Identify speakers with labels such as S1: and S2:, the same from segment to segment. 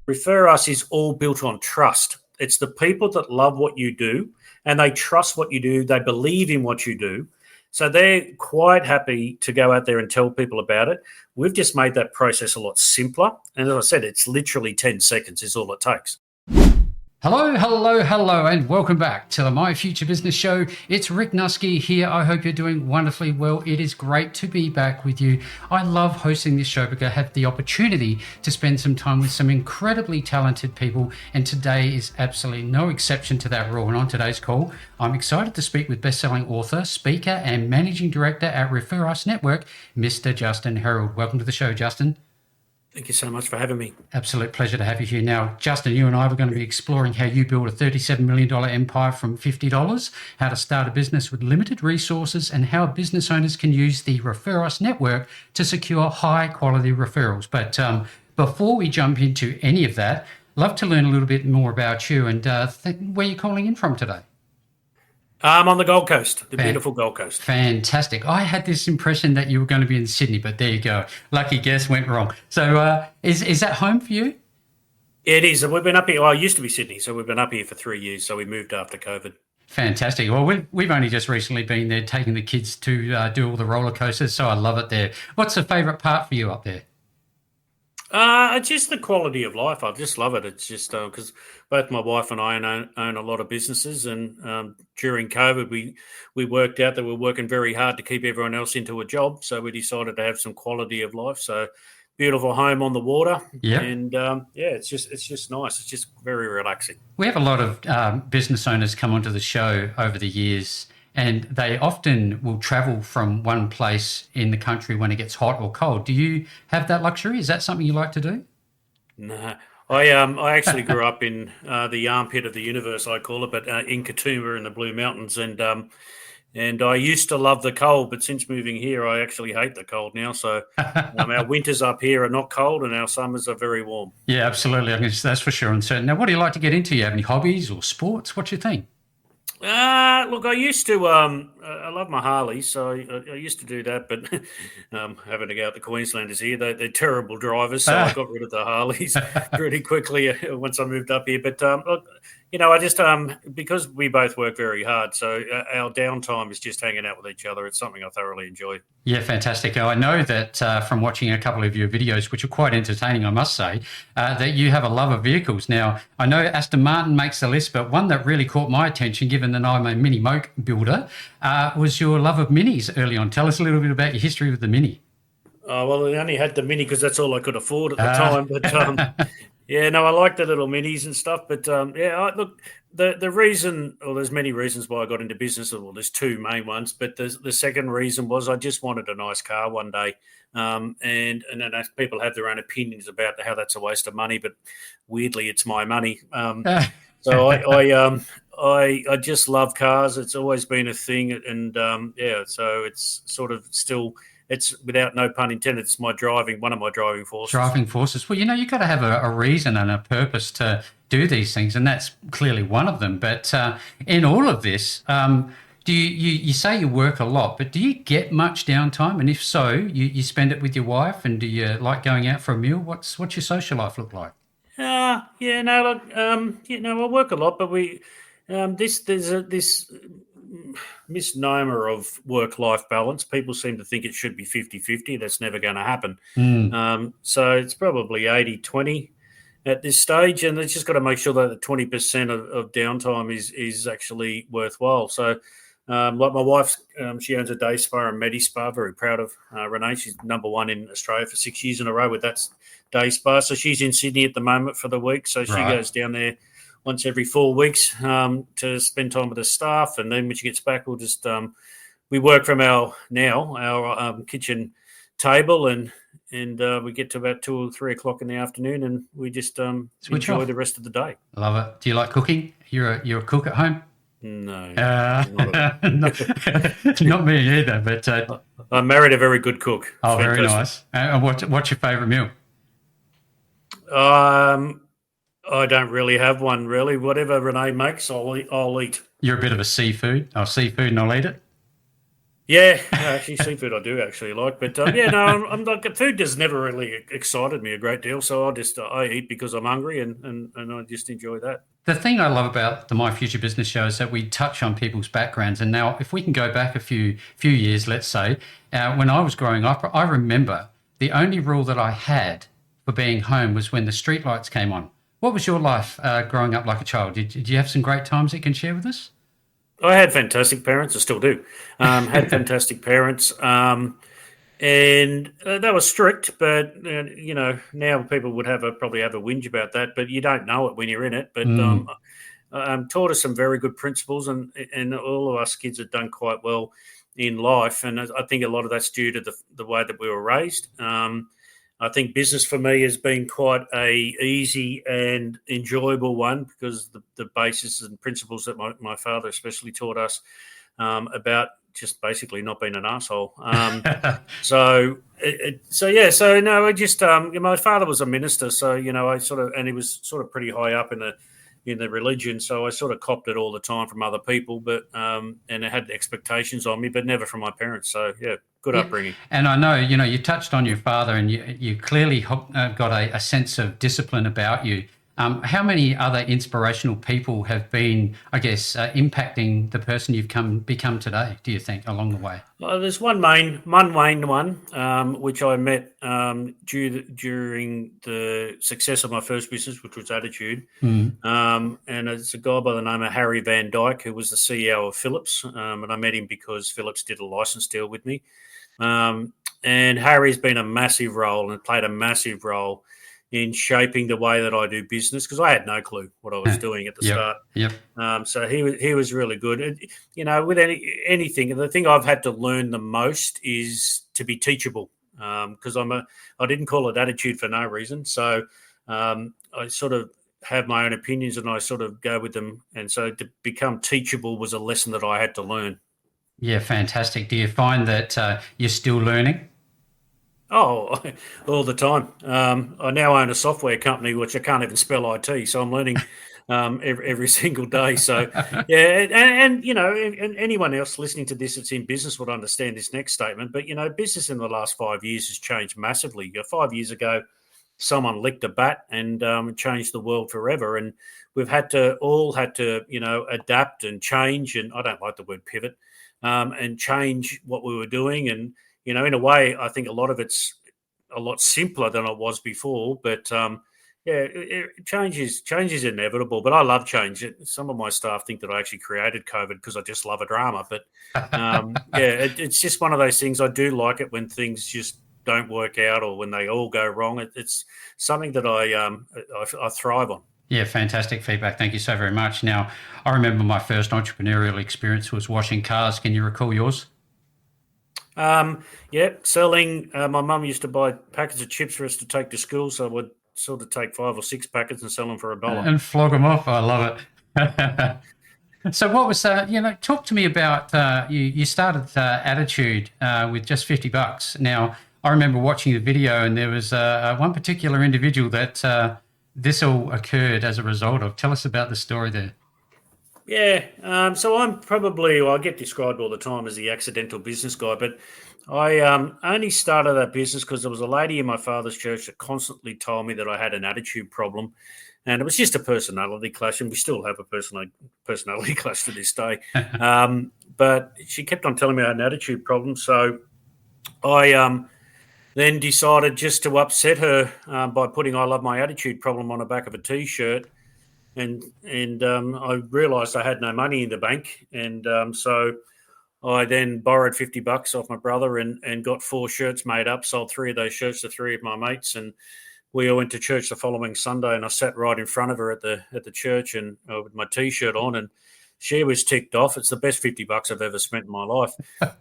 S1: ReferUS is all built on trust. It's the people that love what you do and they trust what you do. They believe in what you do. So they're quite happy to go out there and tell people about it. We've just made that process a lot simpler. And as I said, it's literally 10 seconds is all it takes.
S2: Hello, and welcome back to the My Future Business Show. It's Rick Nuske here. I hope you're doing wonderfully well. It is great to be back with you. I love hosting this show because I have the opportunity to spend some time with some incredibly talented people, and today is absolutely no exception to that rule. And on today's call, I'm excited to speak with best-selling author, speaker, and managing director at ReferUS Network, Mr. Justin Herald. Welcome to the show, Justin.
S1: Thank you so much for having me.
S2: Absolute pleasure to have you here. Now, Justin, you and I were going to be exploring how you build a $37 million empire from $50, how to start a business with limited resources, and how business owners can use the ReferUS Network to secure high-quality referrals. But before we jump into any of that, I'd love to learn a little bit more about you and where you're calling in from today.
S1: I'm on the Gold Coast, the beautiful Gold Coast.
S2: Fantastic. I had this impression that you were going to be in Sydney, but there you go. Lucky guess, went wrong. So is that home for you?
S1: It is. We've been up here. Well, I used to be Sydney, so we've been up here for 3 years. So we moved after COVID.
S2: Fantastic. Well, we've only just recently been there taking the kids to do all the roller coasters, so I love it there. What's the favourite part for you up there?
S1: It's just the quality of life. I just love it. It's just because both my wife and I own a lot of businesses, and during COVID, we worked out that we're working very hard to keep everyone else into a job. So we decided to have some quality of life. So beautiful home on the water, and it's just nice. It's just very relaxing.
S2: We have a lot of business owners come onto the show over the years, and they often will travel from one place in the country when it gets hot or cold. Do you have that luxury? Is that something you like to do?
S1: No, I actually grew up in the armpit of the universe, I call it, but in Katoomba in the Blue Mountains, and I used to love the cold, but since moving here, I actually hate the cold now. So our winters up here are not cold, and our summers are very warm.
S2: Yeah, absolutely. That's for sure and certain. Now, what do you like to get into? You have any hobbies or sports? What do you think?
S1: Look, I used to, I love my Harleys, so I used to do that, but having to go out the Queenslanders here, they're terrible drivers, so I got rid of the Harleys pretty quickly once I moved up here. But look, I just, because we both work very hard, so our downtime is just hanging out with each other. It's something I thoroughly enjoy.
S2: Yeah, fantastic. I know that from watching a couple of your videos, which are quite entertaining, I must say, that you have a love of vehicles. Now, I know Aston Martin makes the list, but one that really caught my attention, given that I'm a mini moke builder, was your love of minis early on. Tell us a little bit about your history with the Mini.
S1: Well, I only had the Mini because that's all I could afford at the time. But I like the little Minis and stuff. But look, the reason, or there's many reasons why I got into business. Well, there's two main ones. But the second reason was I just wanted a nice car one day. And then people have their own opinions about how that's a waste of money. But weirdly, it's my money. So I just love cars. It's always been a thing, and so it's sort of still. It's without no pun intended. It's one of my driving forces. Driving forces.
S2: Well, you've got to have a reason and a purpose to do these things, and that's clearly one of them. But in all of this, do you say you work a lot, but do you get much downtime? And if so, you spend it with your wife, and do you like going out for a meal? What's your social life look like?
S1: I work a lot, but there's this misnomer of work-life balance. People seem to think it should be 50-50. That's never going to happen. So it's probably 80-20 at this stage, and it's just got to make sure that the 20% of downtime is actually worthwhile. So like my wife, she owns a day spa and Medi Spa. Very proud of Renee. She's number one in Australia for 6 years in a row with that day spa. So she's in Sydney at the moment for the week. So she goes down there once every 4 weeks to spend time with the staff. And then when she gets back, we'll just we work from our kitchen table, and we get to about 2 or 3 o'clock in the afternoon, and we just enjoy the rest of the day.
S2: Love it. Do you like cooking? You're a cook at home?
S1: No,
S2: not me either. But
S1: I married a very good cook.
S2: Oh, very nice. And what's your favourite meal?
S1: I don't really have one, really. Whatever Renee makes, I'll eat.
S2: You're a bit of a seafood. I'll seafood and I'll eat it.
S1: Yeah, actually, seafood I do actually like, but yeah, no, I'm like food has never really excited me a great deal, so I eat because I'm hungry, and I just enjoy that.
S2: The thing I love about the My Future Business show is that we touch on people's backgrounds. And now, if we can go back a few years, let's say, when I was growing up, I remember the only rule that I had for being home was when the streetlights came on. What was your life growing up like a child? Did you have some great times that you can share with us?
S1: I had fantastic parents. I still do. Had fantastic parents, and they were strict. But now people would probably have a whinge about that. But you don't know it when you're in it. But
S2: Mm.
S1: taught us some very good principles, and all of us kids have done quite well in life. And I think a lot of that's due to the way that we were raised. I think business for me has been quite a easy and enjoyable one because the basis and principles that my father especially taught us about just basically not being an asshole. So no, I just my father was a minister, so and he was sort of pretty high up in the religion, so I sort of copped it all the time from other people, but and it had expectations on me, but never from my parents. So yeah, good upbringing.
S2: And I know, you touched on your father, and you clearly got a sense of discipline about you. How many other inspirational people have been, I guess, impacting the person you've become today, do you think, along the way?
S1: There's one main one, which I met during the success of my first business, which was Attitude.
S2: Mm.
S1: And it's a guy by the name of Harry Van Dyke, who was the CEO of Philips. And I met him because Philips did a license deal with me. And Harry's been a massive role and played a massive role in shaping the way that I do business because I had no clue what I was doing at the start.
S2: Yep.
S1: So he was really good. And, with anything, the thing I've had to learn the most is to be teachable because I didn't call it Attitude for no reason. So I sort of have my own opinions and I sort of go with them. And so to become teachable was a lesson that I had to learn.
S2: Yeah, fantastic. Do you find that you're still learning?
S1: Oh, all the time. I now own a software company, which I can't even spell IT, so I'm learning every single day. So, yeah, and anyone else listening to this that's in business would understand this next statement. But business in the last 5 years has changed massively. 5 years ago, someone licked a bat and changed the world forever, and we've all had to adapt and change. And I don't like the word pivot, and change what we were doing and. In a way, I think a lot of it's a lot simpler than it was before. But change is inevitable. But I love change. Some of my staff think that I actually created COVID because I just love a drama. But it's just one of those things. I do like it when things just don't work out or when they all go wrong. It's something that I thrive on.
S2: Yeah, fantastic feedback. Thank you so very much. Now, I remember my first entrepreneurial experience was washing cars. Can you recall yours?
S1: Selling. My mum used to buy packets of chips for us to take to school, so I would sort of take 5 or 6 packets and sell them for $1
S2: and flog them off. I love it. So, what was talk to me about you started Attitude with just $50. Now, I remember watching the video, and there was one particular individual that this all occurred as a result of. Tell us about the story there.
S1: Yeah, so I get described all the time as the accidental business guy, but I only started that business because there was a lady in my father's church that constantly told me that I had an attitude problem, and it was just a personality clash, and we still have a personality clash to this day. But she kept on telling me I had an attitude problem, so I then decided just to upset her by putting "I love my attitude" problem on the back of a T-shirt. And I realised I had no money in the bank, and so I then borrowed $50 off my brother and got 4 shirts made up. Sold 3 of those shirts to 3 of my mates, and we all went to church the following Sunday. And I sat right in front of her at the church and with my T-shirt on, and she was ticked off. It's the best $50 I've ever spent in my life,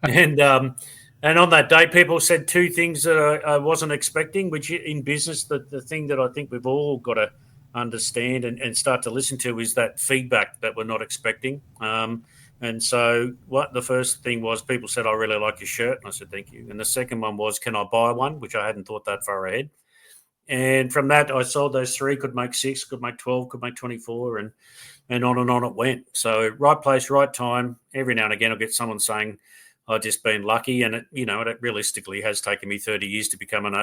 S1: and on that day, people said 2 things that I wasn't expecting. Which in business, the thing that I think we've all got to understand and start to listen to is that feedback that we're not expecting. And so what the first thing was, people said, "I really like your shirt." And I said, "Thank you." And the second one was, "Can I buy one?" Which I hadn't thought that far ahead. And from that, I sold those 3, could make 6, could make 12, could make 24, and on it went. So right place, right time. Every now and again, I'll get someone saying, I've just been lucky, and it realistically has taken me 30 years to become an